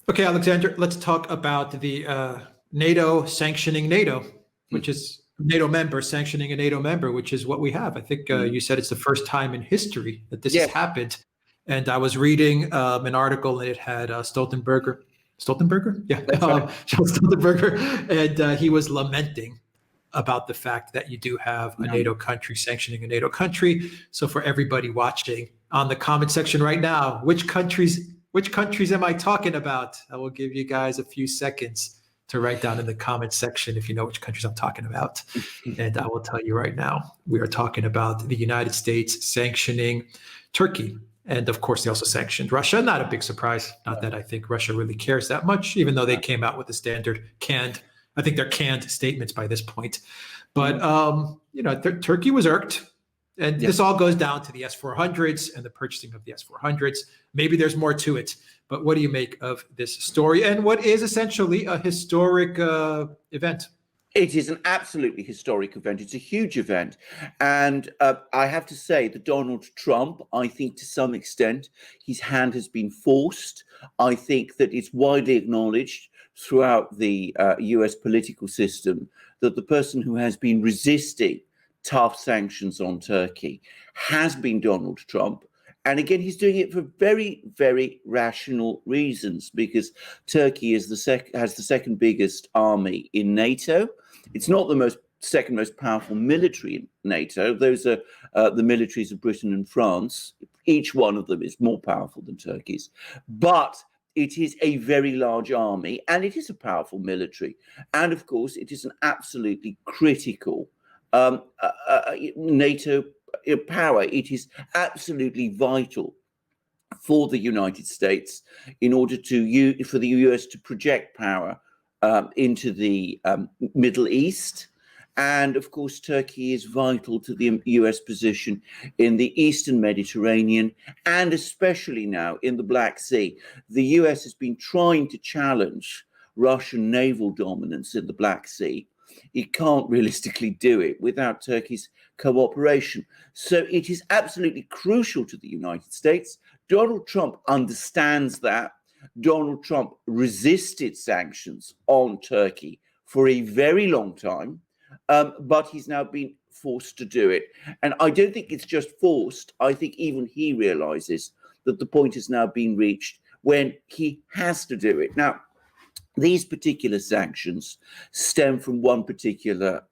Okay, Alexander, let's talk about the NATO sanctioning NATO, which is NATO member sanctioning a NATO member, which is what we have. I think you said it's the first time in history that this has happened. And I was reading an article and it had Stoltenberger? Yeah, John Stoltenberger. And he was lamenting about the fact that you do have a NATO country sanctioning a NATO country. So for everybody watching on the comment section right now, which countries am I talking about? I will give you guys a few seconds to write down in the comment section if you know which countries I'm talking about. And I will tell you right now, we are talking about the United States sanctioning Turkey. And of course, they also sanctioned Russia. Not a big surprise. Not that I think Russia really cares that much, even though they came out with the standard canned, I think they're canned statements by this point. But, Turkey was irked. And this all goes down to the S-400s and the purchasing of the S-400s. Maybe there's more to it, but what do you make of this story and what is essentially a historic event? It is an absolutely historic event. It's a huge event. And I have to say that Donald Trump, I think to some extent, his hand has been forced. I think that it's widely acknowledged throughout the US political system that the person who has been resisting tough sanctions on Turkey has been Donald Trump. And again, he's doing it for very, very rational reasons, because Turkey is has the second biggest army in NATO. It's not the second most powerful military in NATO. Those are the militaries of Britain and France. Each one of them is more powerful than Turkey's. But it is a very large army and it is a powerful military. And of course, it is an absolutely critical NATO power. It is absolutely vital for the United States in order for the US to project power into the Middle East. And of course, Turkey is vital to the US position in the Eastern Mediterranean, and especially now in the Black Sea. The US has been trying to challenge Russian naval dominance in the Black Sea. It can't realistically do it without Turkey's cooperation. So it is absolutely crucial to the United States. Donald Trump understands that. Donald Trump resisted sanctions on Turkey for a very long time, but he's now been forced to do it. And I don't think it's just forced. I think even he realizes that the point has now been reached when he has to do it. Now, these particular sanctions stem from one particular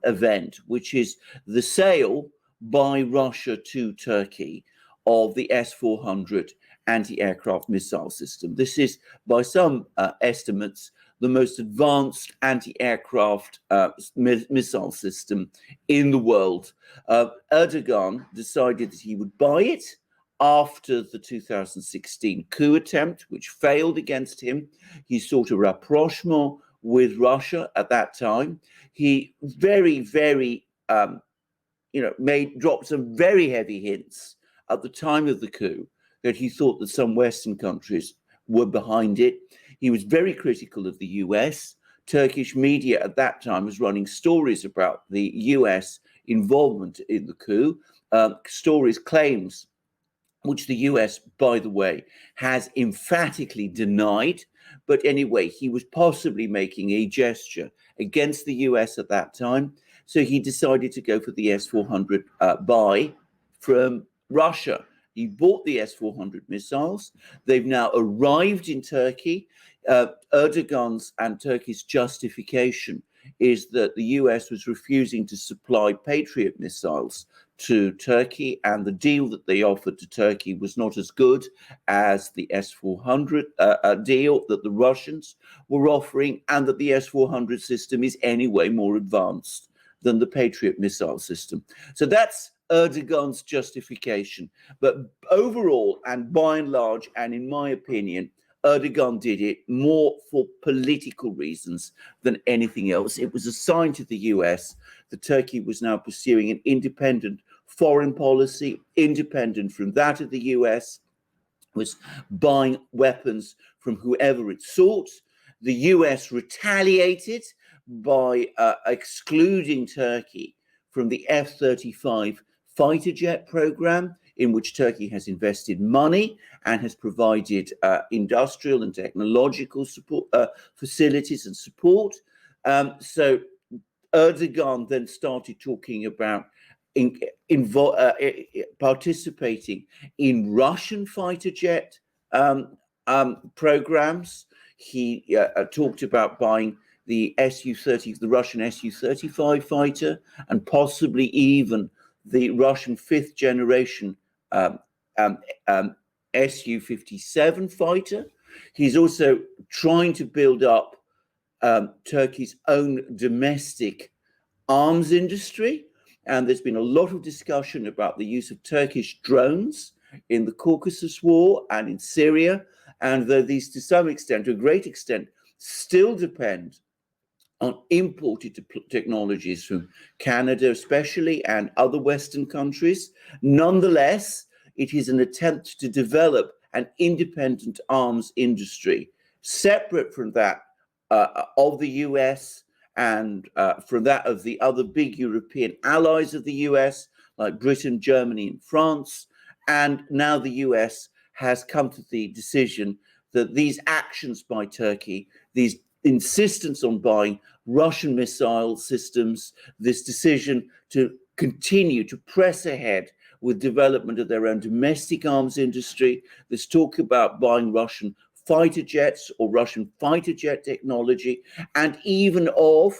event, which is the sale by Russia to Turkey of the S-400 anti-aircraft missile system. This is, by some estimates, the most advanced anti-aircraft missile system in the world. Erdogan decided that he would buy it after the 2016 coup attempt, which failed against him. He sought a rapprochement with Russia at that time. He very, very, dropped some very heavy hints at the time of the coup that he thought that some Western countries were behind it. He was very critical of the US. Turkish media at that time was running stories about the US involvement in the coup, claims which the US, by the way, has emphatically denied. But anyway, he was possibly making a gesture against the US at that time. So he decided to go for the S-400 buy from Russia. He bought the S-400 missiles. They've now arrived in Turkey. Erdogan's and Turkey's justification is that the US was refusing to supply Patriot missiles to Turkey, and the deal that they offered to Turkey was not as good as the S-400 deal that the Russians were offering, and that the S-400 system is anyway more advanced than the Patriot missile system. So that's Erdogan's justification. But overall, and by and large, and in my opinion, Erdogan did it more for political reasons than anything else. It was a sign to the US that Turkey was now pursuing an independent foreign policy, independent from that of the US, was buying weapons from whoever it sought. The US retaliated by excluding Turkey from the F-35 fighter jet program. in which Turkey has invested money and has provided industrial and technological support, facilities and support. So Erdogan then started talking about participating in Russian fighter jet programs. He talked about buying the Su-30, the Russian Su-35 fighter, and possibly even the Russian fifth generation Su-57 fighter. He's also trying to build up Turkey's own domestic arms industry. And there's been a lot of discussion about the use of Turkish drones in the Caucasus War and in Syria. And though these, to some extent, to a great extent, still depend on imported technologies from Canada especially and other Western countries, nonetheless, it is an attempt to develop an independent arms industry separate from that of the US and from that of the other big European allies of the US, like Britain, Germany, and France. And now the US has come to the decision that these actions by Turkey, these insistence on buying Russian missile systems, this decision to continue to press ahead with development of their own domestic arms industry, this talk about buying Russian fighter jets or Russian fighter jet technology, and even of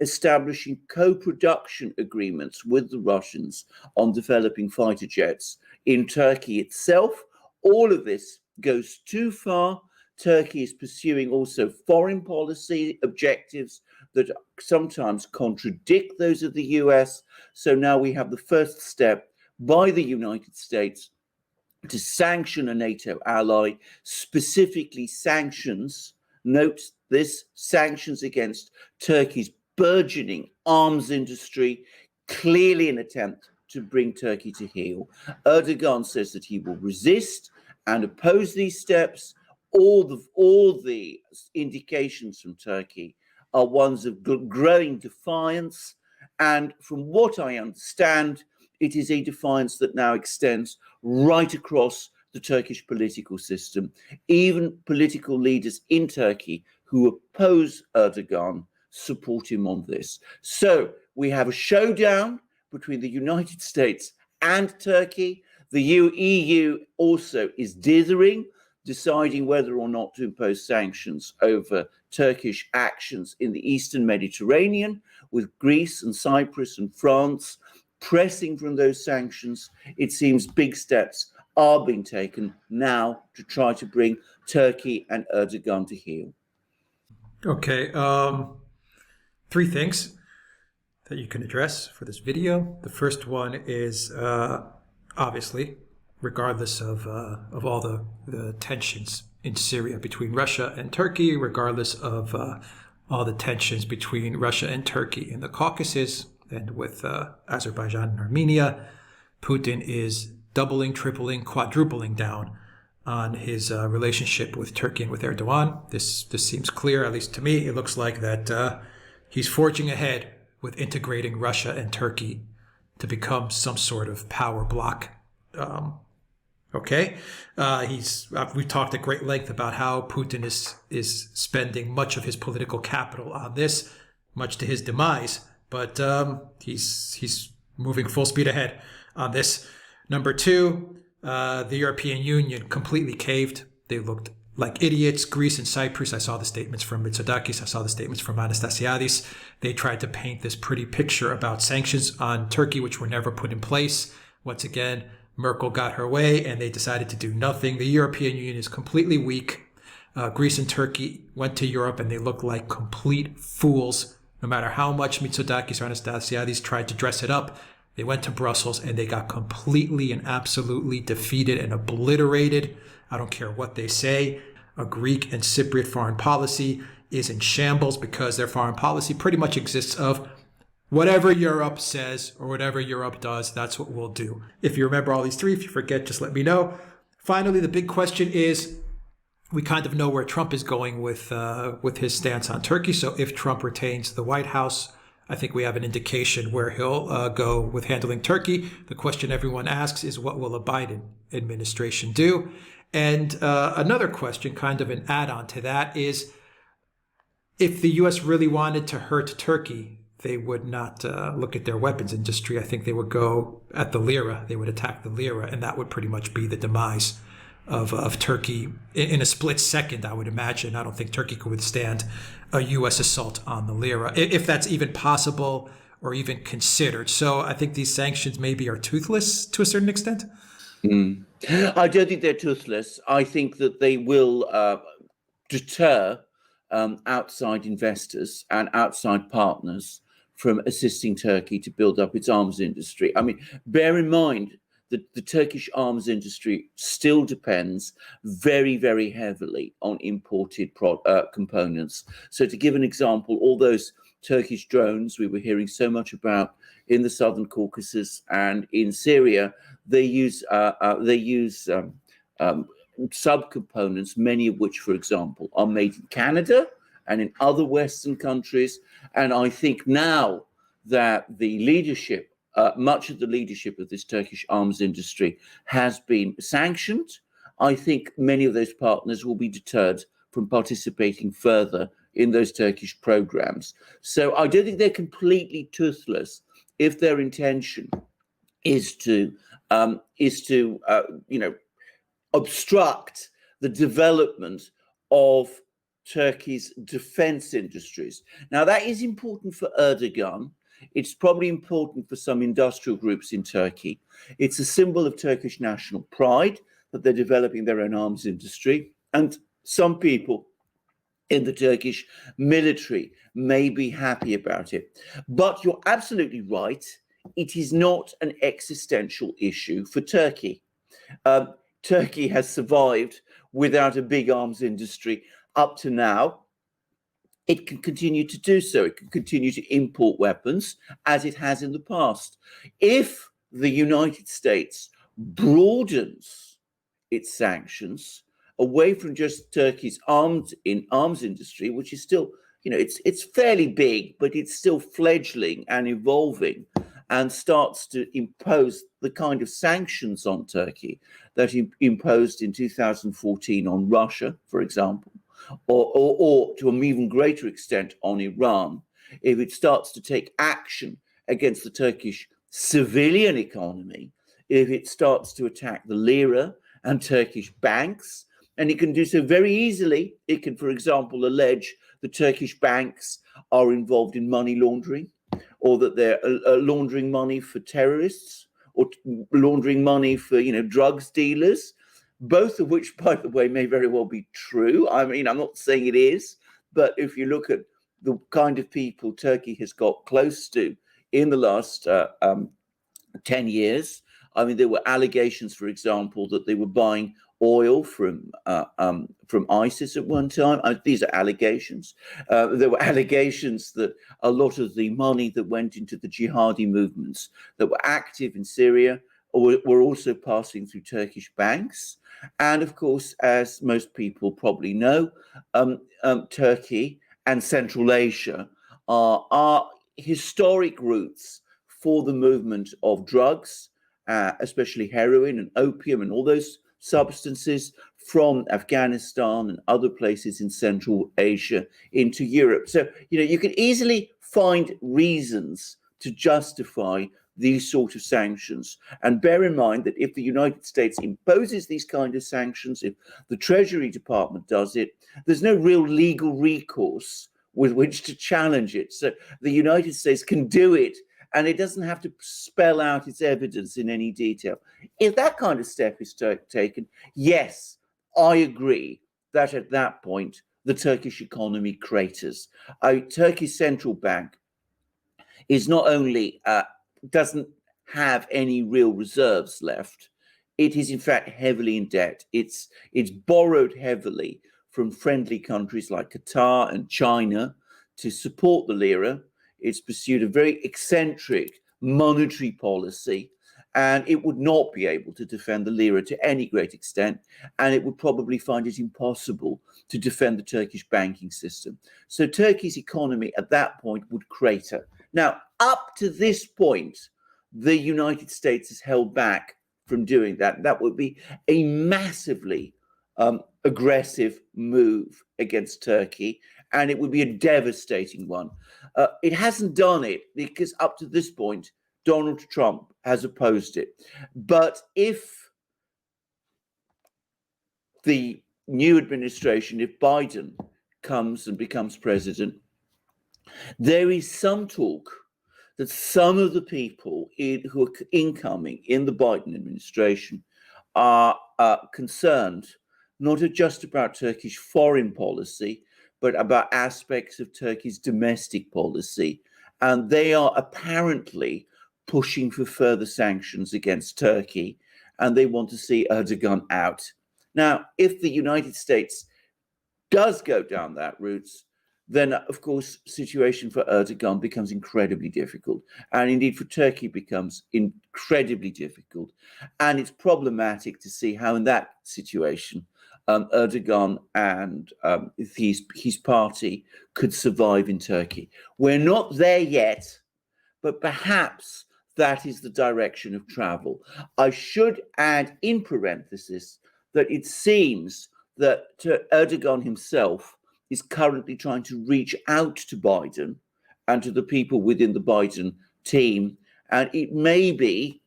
establishing co-production agreements with the Russians on developing fighter jets in Turkey itself. All of this goes too far. Turkey is pursuing also foreign policy objectives that sometimes contradict those of the US. So now we have the first step by the United States to sanction a NATO ally, specifically sanctions, note this, sanctions against Turkey's burgeoning arms industry, clearly an attempt to bring Turkey to heel. Erdogan says that he will resist and oppose these steps. All the indications from Turkey are ones of growing defiance. And from what I understand, it is a defiance that now extends right across the Turkish political system. Even political leaders in Turkey who oppose Erdogan support him on this. So we have a showdown between the United States and Turkey. The EU also is dithering, deciding whether or not to impose sanctions over Turkish actions in the Eastern Mediterranean, with Greece and Cyprus and France pressing from those sanctions. It seems big steps are being taken now to try to bring Turkey and Erdogan to heel. Okay, three things that you can address for this video. The first one is obviously, regardless of all the tensions in Syria between Russia and Turkey, regardless of all the tensions between Russia and Turkey in the Caucasus and with Azerbaijan and Armenia, Putin is doubling, tripling, quadrupling down on his relationship with Turkey and with Erdogan. This seems clear, at least to me. It looks like that he's forging ahead with integrating Russia and Turkey to become some sort of power bloc. We've talked at great length about how Putin is spending much of his political capital on this, much to his demise. But he's moving full speed ahead on this. Number two, the European Union completely caved. They looked like idiots. Greece and Cyprus, I saw the statements from Mitsotakis, I saw the statements from Anastasiadis. They tried to paint this pretty picture about sanctions on Turkey, which were never put in place. Once again, Merkel got her way and they decided to do nothing. The European Union is completely weak. Greece and Turkey went to Europe and they looked like complete fools. No matter how much Mitsotakis or Anastasiadis tried to dress it up, they went to Brussels and they got completely and absolutely defeated and obliterated. I don't care what they say. A Greek and Cypriot foreign policy is in shambles because their foreign policy pretty much exists of whatever Europe says or whatever Europe does, that's what we'll do. If you remember all these three, if you forget, just let me know. Finally, the big question is, we kind of know where Trump is going with his stance on Turkey. So if Trump retains the White House, I think we have an indication where he'll go with handling Turkey. The question everyone asks is, what will a Biden administration do? And another question, kind of an add-on to that, is if the U.S. really wanted to hurt Turkey, they would not look at their weapons industry. I think they would go at the lira. They would attack the lira, and that would pretty much be the demise of Turkey in a split second, I would imagine. I don't think Turkey could withstand a U.S. assault on the lira, if that's even possible or even considered. So I think these sanctions maybe are toothless to a certain extent. I don't think they're toothless. I think that they will deter outside investors and outside partners from assisting Turkey to build up its arms industry. I mean, bear in mind that the Turkish arms industry still depends very, very heavily on imported components. So to give an example, all those Turkish drones we were hearing so much about in the southern Caucasus and in Syria, they use subcomponents, many of which, for example, are made in Canada and in other Western countries. And I think now that the leadership, much of the leadership of this Turkish arms industry has been sanctioned, I think many of those partners will be deterred from participating further in those Turkish programs. So I don't think they're completely toothless if their intention is to obstruct the development of Turkey's defense industries. Now, that is important for Erdogan. It's probably important for some industrial groups in Turkey. It's a symbol of Turkish national pride that they're developing their own arms industry. And some people in the Turkish military may be happy about it. But you're absolutely right. It is not an existential issue for Turkey. Turkey has survived without a big arms industry up to now. It can continue to do so. It can continue to import weapons as it has in the past. If the United States broadens its sanctions away from just Turkey's arms industry, which is still, it's fairly big, but it's still fledgling and evolving, and starts to impose the kind of sanctions on Turkey that imposed in 2014 on Russia, for example, or to an even greater extent on Iran, if it starts to take action against the Turkish civilian economy, if it starts to attack the lira and Turkish banks, and it can do so very easily. It can, for example, allege the Turkish banks are involved in money laundering, or that they're laundering money for terrorists, or laundering money for, drugs dealers, both of which, by the way, may very well be true. I mean, I'm not saying it is, but if you look at the kind of people Turkey has got close to in the last 10 years, I mean, there were allegations, for example, that they were buying oil from ISIS at one time. These are allegations. There were allegations that a lot of the money that went into the jihadi movements that were active in Syria were also passing through Turkish banks. And of course, as most people probably know, Turkey and Central Asia are historic routes for the movement of drugs, especially heroin and opium and all those substances from Afghanistan and other places in Central Asia into Europe. So, you can easily find reasons to justify these sort of sanctions. And bear in mind that if the United States imposes these kind of sanctions, if the Treasury Department does it, there's no real legal recourse with which to challenge it. So the United States can do it, and it doesn't have to spell out its evidence in any detail. If that kind of step is taken, yes, I agree that at that point, the Turkish economy craters. Turkey's central bank is not only doesn't have any real reserves left, it is in fact heavily in debt. It's borrowed heavily from friendly countries like Qatar and China to support the lira. It's pursued a very eccentric monetary policy, and it would not be able to defend the lira to any great extent, and it would probably find it impossible to defend the Turkish banking system. So Turkey's economy at that point would crater. Now, up to this point, the United States has held back from doing that. That would be a massively aggressive move against Turkey, and it would be a devastating one. It hasn't done it because up to this point, Donald Trump has opposed it. But if the new administration, if Biden comes and becomes president, there is some talk that some of the people who are incoming in the Biden administration are concerned not just about Turkish foreign policy, but about aspects of Turkey's domestic policy. And they are apparently pushing for further sanctions against Turkey, and they want to see Erdogan out. Now, if the United States does go down that route, then, of course, situation for Erdogan becomes incredibly difficult. And indeed, for Turkey becomes incredibly difficult. And it's problematic to see how in that situation, Erdogan and his party could survive in Turkey. We're not there yet, but perhaps that is the direction of travel. I should add in parenthesis that it seems that Erdogan himself is currently trying to reach out to Biden and to the people within the Biden team. And it may be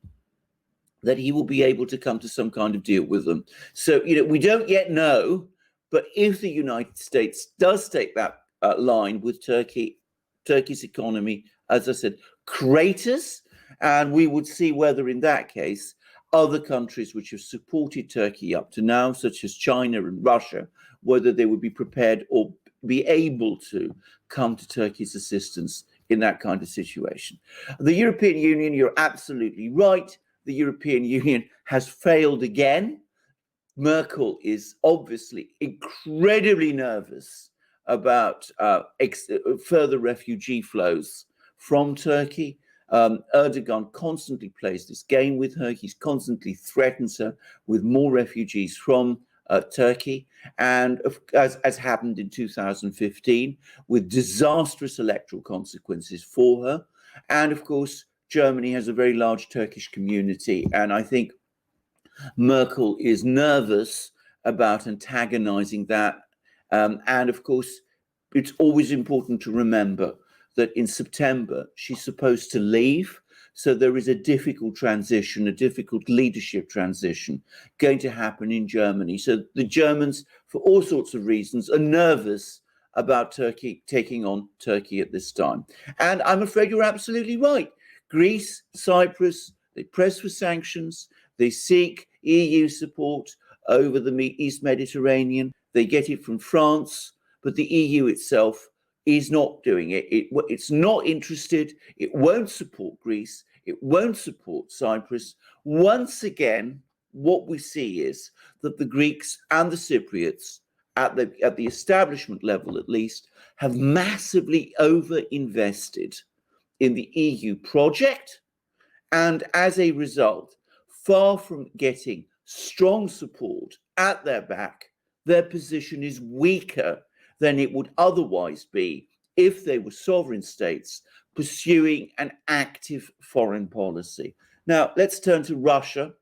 that he will be able to come to some kind of deal with them. So, we don't yet know, but if the United States does take that line with Turkey, Turkey's economy, as I said, craters, and we would see whether in that case, other countries which have supported Turkey up to now, such as China and Russia, whether they would be prepared or be able to come to Turkey's assistance in that kind of situation. The European Union, you're absolutely right. The European Union has failed again. Merkel is obviously incredibly nervous about further refugee flows from Turkey. Erdogan constantly plays this game with her. He's constantly threatens her with more refugees from Turkey, and as happened in 2015, with disastrous electoral consequences for her. And of course, Germany has a very large Turkish community, and I think Merkel is nervous about antagonizing that. And of course, it's always important to remember that in September, she's supposed to leave. So there is a difficult transition, a difficult leadership transition going to happen in Germany. So the Germans, for all sorts of reasons, are nervous about Turkey taking on Turkey at this time. And I'm afraid you're absolutely right. Greece, Cyprus, they press for sanctions. They seek EU support over the East Mediterranean. They get it from France, but the EU itself is not doing it. It's not interested. It won't support Greece. It won't support Cyprus. Once again, what we see is that the Greeks and the Cypriots, at the establishment level at least, have massively overinvested in the EU project. And as a result, far from getting strong support at their back, their position is weaker than it would otherwise be if they were sovereign states pursuing an active foreign policy. Now, let's turn to Russia.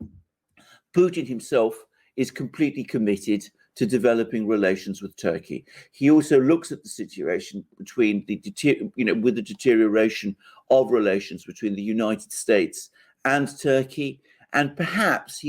Putin himself is completely committed to developing relations with Turkey. He also looks at the situation between with the deterioration of relations between the United States and Turkey, and perhaps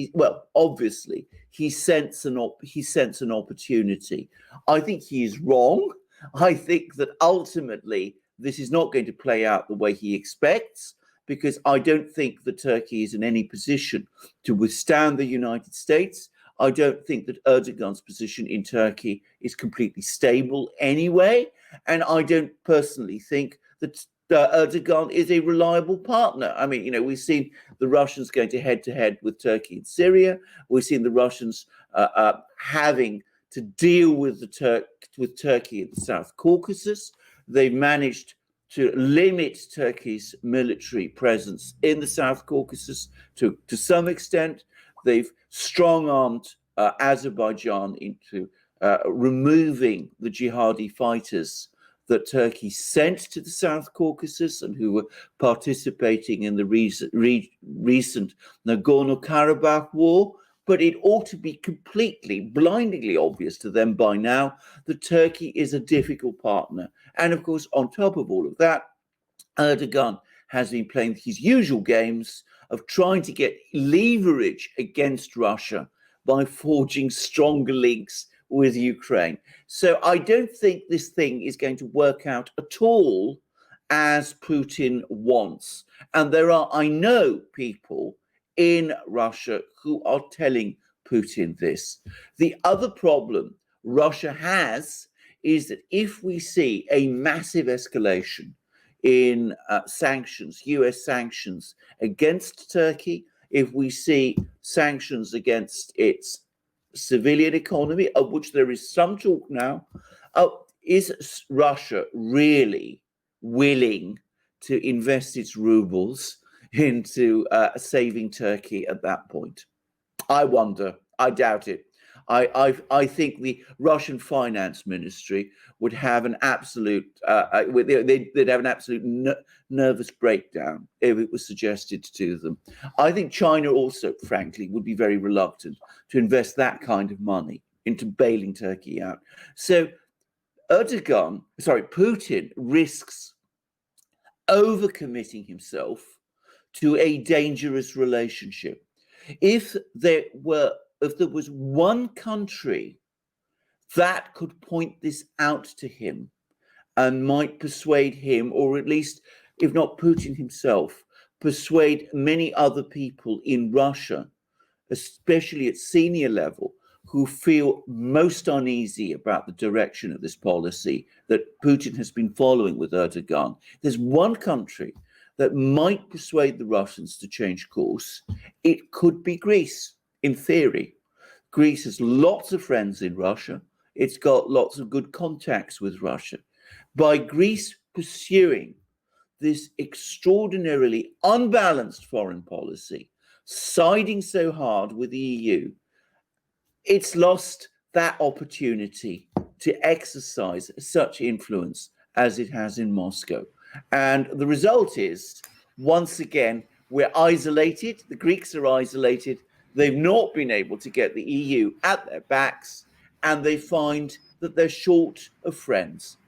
obviously he senses an opportunity. I think he is wrong. I think that ultimately this is not going to play out the way he expects, because I don't think that Turkey is in any position to withstand the United States. I don't think that Erdogan's position in Turkey is completely stable anyway. And I don't personally think that Erdogan is a reliable partner. I mean, we've seen the Russians going to head with Turkey in Syria. We've seen the Russians having to deal with Turkey in the South Caucasus. They've managed to limit Turkey's military presence in the South Caucasus to some extent. They've strong-armed Azerbaijan into removing the jihadi fighters that Turkey sent to the South Caucasus and who were participating in the recent Nagorno-Karabakh war. But it ought to be completely, blindingly obvious to them by now that Turkey is a difficult partner. And of course, on top of all of that, Erdogan has been playing his usual games of trying to get leverage against Russia by forging stronger links with Ukraine. So I don't think this thing is going to work out at all as Putin wants. And there are, I know, people in Russia who are telling Putin this. The other problem Russia has is that if we see a massive escalation in sanctions, US sanctions against Turkey, if we see sanctions against its civilian economy, of which there is some talk now, is Russia really willing to invest its rubles into saving Turkey at that point? I wonder. I doubt it. I think the Russian finance ministry would have an absolute they'd have an absolute nervous breakdown if it was suggested to them. I think China also, frankly, would be very reluctant to invest that kind of money into bailing Turkey out. So Putin risks overcommitting himself to a dangerous relationship. If there was one country that could point this out to him and might persuade him, or at least, if not Putin himself, persuade many other people in Russia, especially at senior level, who feel most uneasy about the direction of this policy that Putin has been following with Erdogan. There's one country that might persuade the Russians to change course. It could be Greece, in theory. Greece has lots of friends in Russia. It's got lots of good contacts with Russia. By Greece pursuing this extraordinarily unbalanced foreign policy, siding so hard with the EU, it's lost that opportunity to exercise such influence as it has in Moscow. And the result is, once again, we're isolated. The Greeks are isolated. They've not been able to get the EU at their backs, and they find that they're short of friends.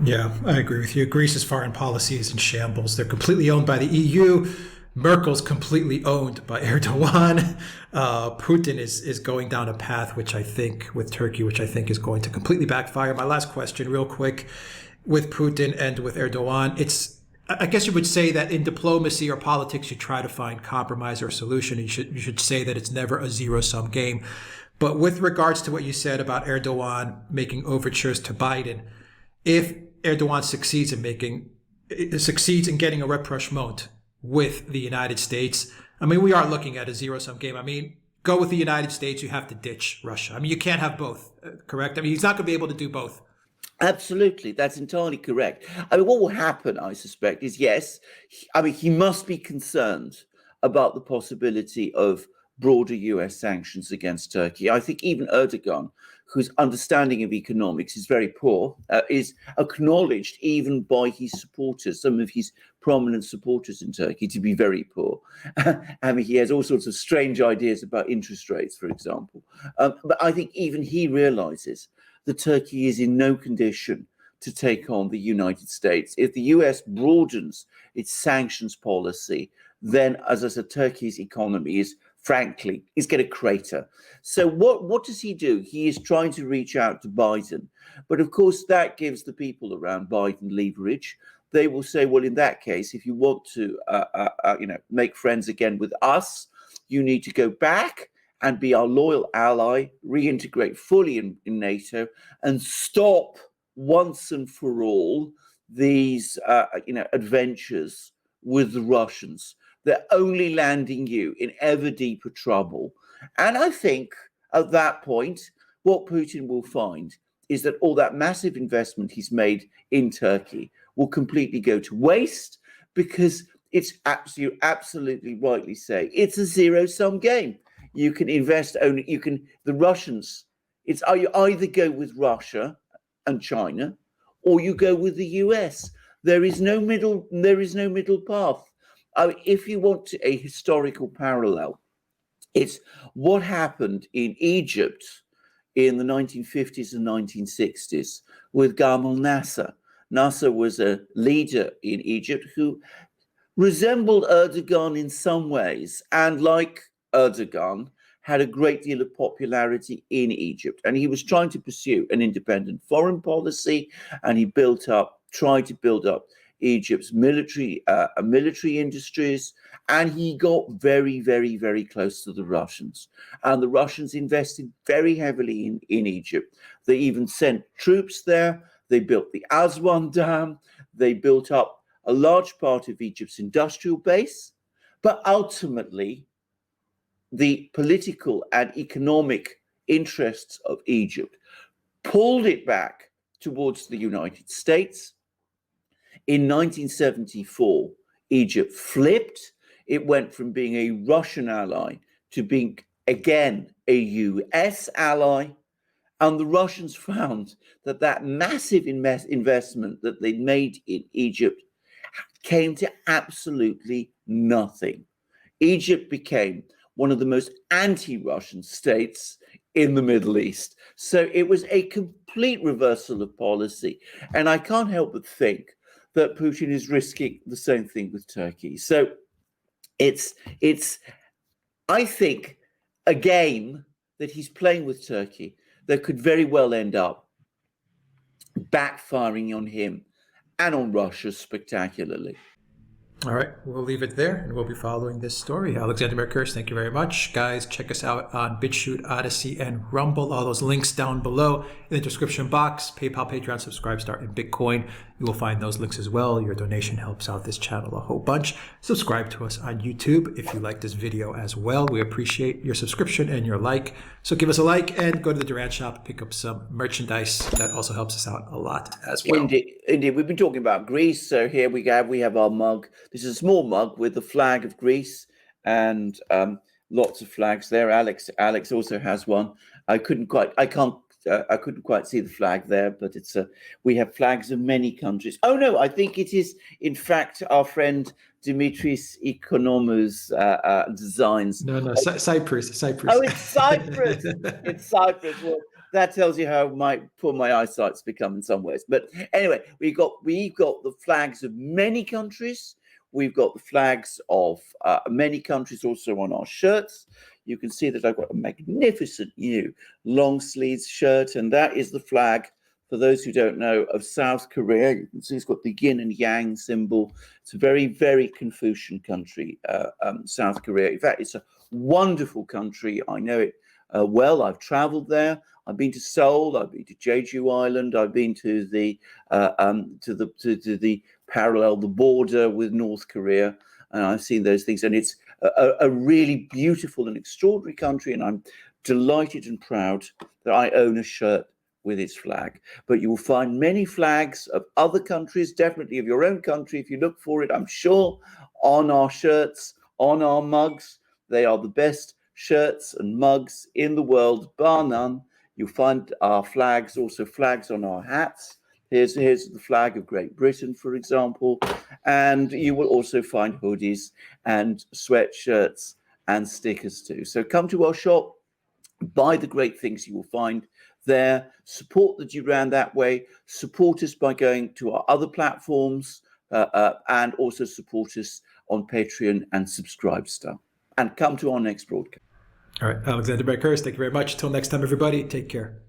Yeah, I agree with you. Greece's foreign policy is in shambles. They're completely owned by the EU. Merkel's completely owned by Erdogan. Putin is going down a path which I think, with Turkey, which I think is going to completely backfire. My last question, real quick, with Putin and with Erdogan, I guess you would say that in diplomacy or politics, you try to find compromise or solution. You should say that it's never a zero-sum game. But with regards to what you said about Erdogan making overtures to Biden, if Erdogan succeeds in getting a rapprochement with the United States, I mean, we are looking at a zero-sum game. I mean, go with the United States, you have to ditch Russia. I mean, you can't have both, correct? I mean, he's not going to be able to do both. Absolutely, that's entirely correct. I mean, what will happen, I suspect, is he must be concerned about the possibility of broader US sanctions against Turkey. I think even Erdogan, whose understanding of economics is very poor, is acknowledged even by his supporters, some of his prominent supporters in Turkey, to be very poor. I mean, he has all sorts of strange ideas about interest rates, for example. But I think even he realizes that Turkey is in no condition to take on the United States. If the US broadens its sanctions policy, then, as I said, Turkey's economy is going to crater. So what does he do? He is trying to reach out to Biden. But of course, that gives the people around Biden leverage. They will say, well, in that case, if you want to make friends again with us, you need to go back and be our loyal ally, reintegrate fully in NATO, and stop once and for all these adventures with the Russians. They're only landing you in ever deeper trouble. And I think at that point, what Putin will find is that all that massive investment he's made in Turkey will completely go to waste, because it's absolutely rightly say, it's a zero-sum game. You can invest only, the Russians, you either go with Russia and China, or you go with the US. There is no middle path. If you want a historical parallel, it's what happened in Egypt in the 1950s and 1960s with Gamal Nasser. Nasser was a leader in Egypt who resembled Erdogan in some ways, and like Erdogan, had a great deal of popularity in Egypt. And he was trying to pursue an independent foreign policy, and he tried to build up Egypt's military industries, and he got very, very, very close to the Russians. And the Russians invested very heavily in Egypt. They even sent troops there. They built the Aswan Dam. They built up a large part of Egypt's industrial base. But ultimately, the political and economic interests of Egypt pulled it back towards the United States. In 1974, Egypt flipped. It went from being a Russian ally to being, again, a US ally. And the Russians found that massive investment that they made in Egypt came to absolutely nothing. Egypt became one of the most anti-Russian states in the Middle East. So it was a complete reversal of policy. And I can't help but think that Putin is risking the same thing with Turkey. So it's I think, a game that he's playing with Turkey that could very well end up backfiring on him and on Russia spectacularly. All right, we'll leave it there, and we'll be following this story. Alexander Merkurs, thank you very much. Guys, check us out on BitChute, Odyssey, and Rumble. All those links down below in the description box. PayPal, Patreon, Subscribestar, and Bitcoin. You will find those links as well. Your donation helps out this channel a whole bunch. Subscribe to us on YouTube if you like this video as well. We appreciate your subscription and your like. So give us a like and go to the Duran shop, pick up some merchandise. That also helps us out a lot as well. Indeed. We've been talking about Greece. So here we have our mug. This is a small mug with the flag of Greece and lots of flags there. Alex also has one. I couldn't quite see the flag there, but we have flags of many countries. Oh no, I think it is in fact our friend Dimitris Economou's designs. No, Cyprus. Oh, it's Cyprus. It's Cyprus. Well, that tells you how poor my eyesight's become in some ways. But anyway, we've got the flags of many countries. We've got the flags of many countries also on our shirts. You can see that I've got a magnificent new long sleeves shirt, and that is the flag, for those who don't know, of South Korea. You can see it's got the yin and yang symbol. It's a very, very Confucian country, South Korea. In fact, it's a wonderful country. I know it well. I've traveled there. I've been to Seoul. I've been to Jeju Island. I've been to the parallel, the border with North Korea, and I've seen those things. And it's a really beautiful and extraordinary country, and I'm delighted and proud that I own a shirt with its flag. But you will find many flags of other countries, definitely of your own country, if you look for it, I'm sure, on our shirts, on our mugs. They are the best shirts and mugs in the world, bar none. You'll find our flags, also flags on our hats. Here's the flag of Great Britain, for example. And you will also find hoodies and sweatshirts and stickers too. So come to our shop, buy the great things you will find there, support the Duran that way, support us by going to our other platforms, and also support us on Patreon and Subscribestar. And come to our next broadcast. All right, Alexander Merkurs, thank you very much. Till next time, everybody, take care.